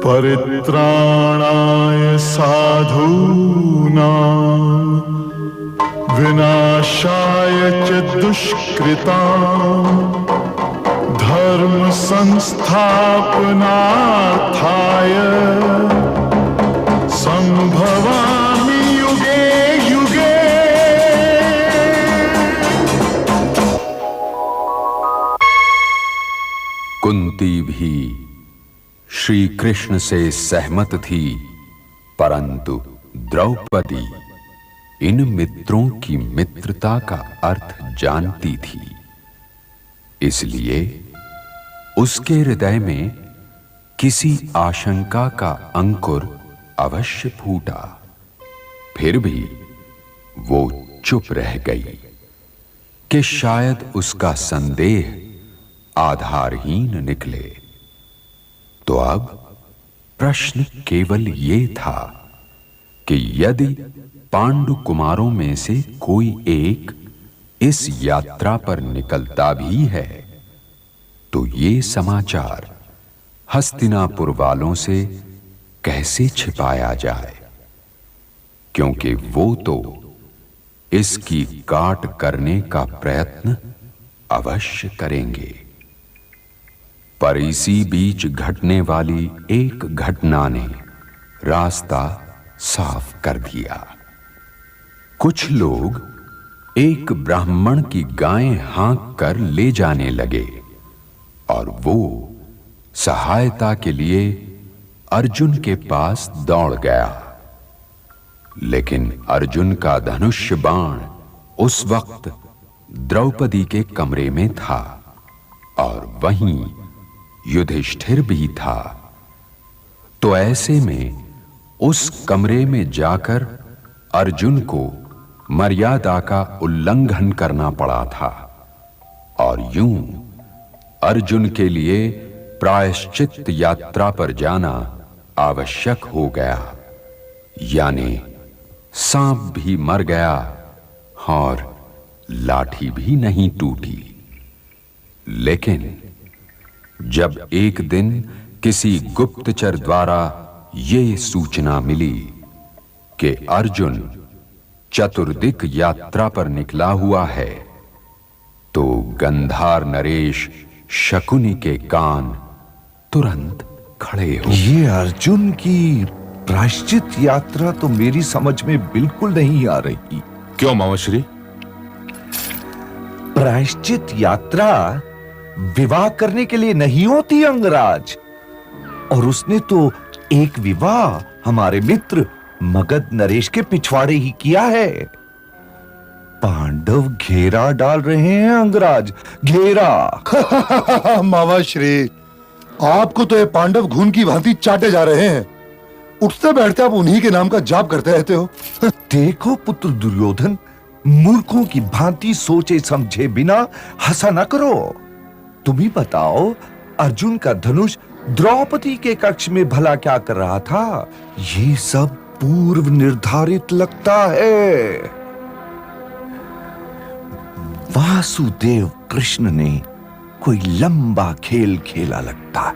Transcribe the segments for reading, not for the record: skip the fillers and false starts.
परित्राणाय साधूनां विनाशाय च दुष्कृतां धर्म संस्थापनार्थाय संभवामि युगे युगे। कुंती भी श्री कृष्ण से सहमत थी, परंतु द्रौपदी इन मित्रों की मित्रता का अर्थ जानती थी, इसलिए उसके हृदय में किसी आशंका का अंकुर अवश्य फूटा। फिर भी वो चुप रह गई कि शायद उसका संदेह आधारहीन निकले। तो अब प्रश्न केवल ये था कि यदि पांडु कुमारों में से कोई एक इस यात्रा पर निकलता भी है, तो ये समाचार हस्तिनापुर वालों से कैसे छिपाया जाए, क्योंकि वो तो इसकी काट करने का प्रयत्न अवश्य करेंगे। पर इसी बीच घटने वाली एक घटना ने रास्ता साफ कर दिया। कुछ लोग एक ब्राह्मण की गायें हाँक कर ले जाने लगे और वो सहायता के लिए अर्जुन के पास दौड़ गया, लेकिन अर्जुन का धनुष बाण उस वक्त द्रौपदी के कमरे में था और वहीं युधिष्ठिर भी था। तो ऐसे में उस कमरे में जाकर अर्जुन को मर्यादा का उल्लंघन करना पड़ा था और यूं अर्जुन के लिए प्रायश्चित यात्रा पर जाना आवश्यक हो गया, यानी सांप भी मर गया और लाठी भी नहीं टूटी। लेकिन जब एक दिन किसी गुप्तचर द्वारा ये सूचना मिली कि अर्जुन चतुर्दिक यात्रा पर निकला हुआ है, तो गंधार नरेश शकुनी के कान तुरंत खड़े हो। ये अर्जुन की प्रायश्चित यात्रा तो मेरी समझ में बिल्कुल नहीं आ रही। क्यों मामाश्री? प्रायश्चित यात्रा विवाह करने के लिए नहीं होती अंगराज, और उसने तो एक विवाह हमारे मित्र मगध नरेश के पिछवाड़े ही किया है। पांडव घेरा डाल रहे हैं अंगराज, घेरा। मामाश्री, आपको तो ये पांडव घून की भांति चाटे जा रहे हैं। उठते बैठते आप उन्हीं के नाम का जाप करते रहते हो। देखो पुत्र दुर्योधन, मूर्खों की भांति सोचे समझे बिना हंसा न करो। तुम ही बताओ, अर्जुन का धनुष द्रौपदी के कक्ष में भला क्या कर रहा था? ये सब पूर्व निर्धारित लगता है। वासुदेव कृष्ण ने कोई लंबा खेल खेला लगता है।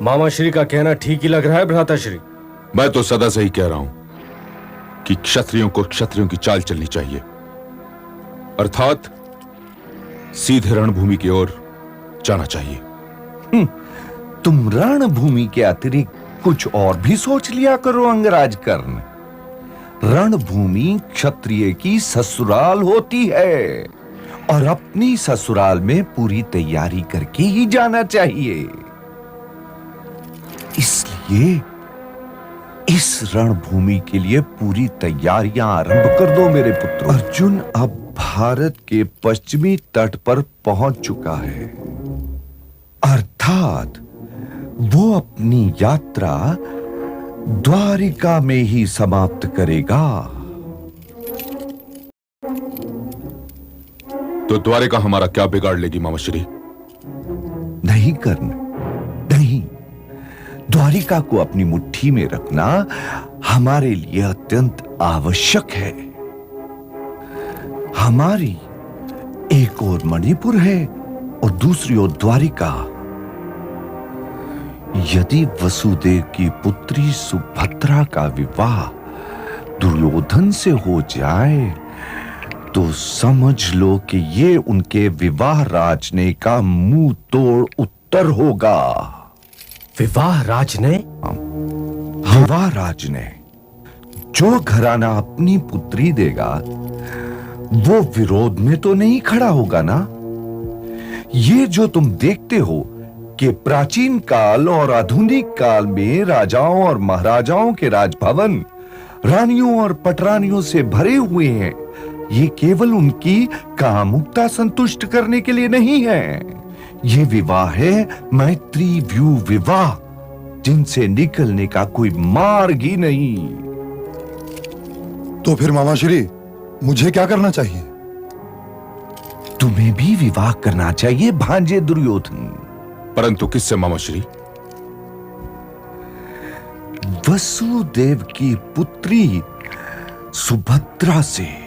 मामाश्री का कहना ठीक ही लग रहा है भ्राताश्री। मैं तो सदा से ही कह रहा हूं कि क्षत्रियों को क्षत्रियों की चाल चलनी चाहिए, अर्थात सीधे रणभूमि की ओर जाना चाहिए। तुम रणभूमि के अतिरिक्त कुछ और भी सोच लिया करो अंगराज कर्ण। रणभूमि क्षत्रिय की ससुराल होती है और अपनी ससुराल में पूरी तैयारी करके ही जाना चाहिए। इसलिए इस रणभूमि के लिए पूरी तैयारियां आरंभ कर दो मेरे पुत्र। अर्जुन अब भारत के पश्चिमी तट पर पहुंच चुका है, अर्थात वो अपनी यात्रा द्वारिका में ही समाप्त करेगा। तो द्वारिका हमारा क्या बिगाड़ लेगी मामाश्री? नहीं कर्ण, नहीं। द्वारिका को अपनी मुट्ठी में रखना हमारे लिए अत्यंत आवश्यक है। हमारी एक ओर मणिपुर है और दूसरी ओर द्वारिका। यदि वसुदेव की पुत्री सुभद्रा का विवाह दुर्योधन से हो जाए तो समझ लो कि ये उनके विवाह राजने का मुंह तोड़ उत्तर होगा। विवाह राजने? विवाह राजने, जो घराना अपनी पुत्री देगा वो विरोध में तो नहीं खड़ा होगा ना। ये जो तुम देखते हो कि प्राचीन काल और आधुनिक काल में राजाओं और महाराजाओं के राजभवन रानियों और पटरानियों से भरे हुए हैं, ये केवल उनकी कामुकता संतुष्ट करने के लिए नहीं है। ये विवाह है मैत्री व्यू विवाह, जिनसे निकलने का कोई मार्ग ही नहीं। तो फिर मामाश्री मुझे क्या करना चाहिए? तुम्हें भी विवाह करना चाहिए भांजे दुर्योधन। परंतु किससे मामाश्री? वसुदेव की पुत्री सुभद्रा से।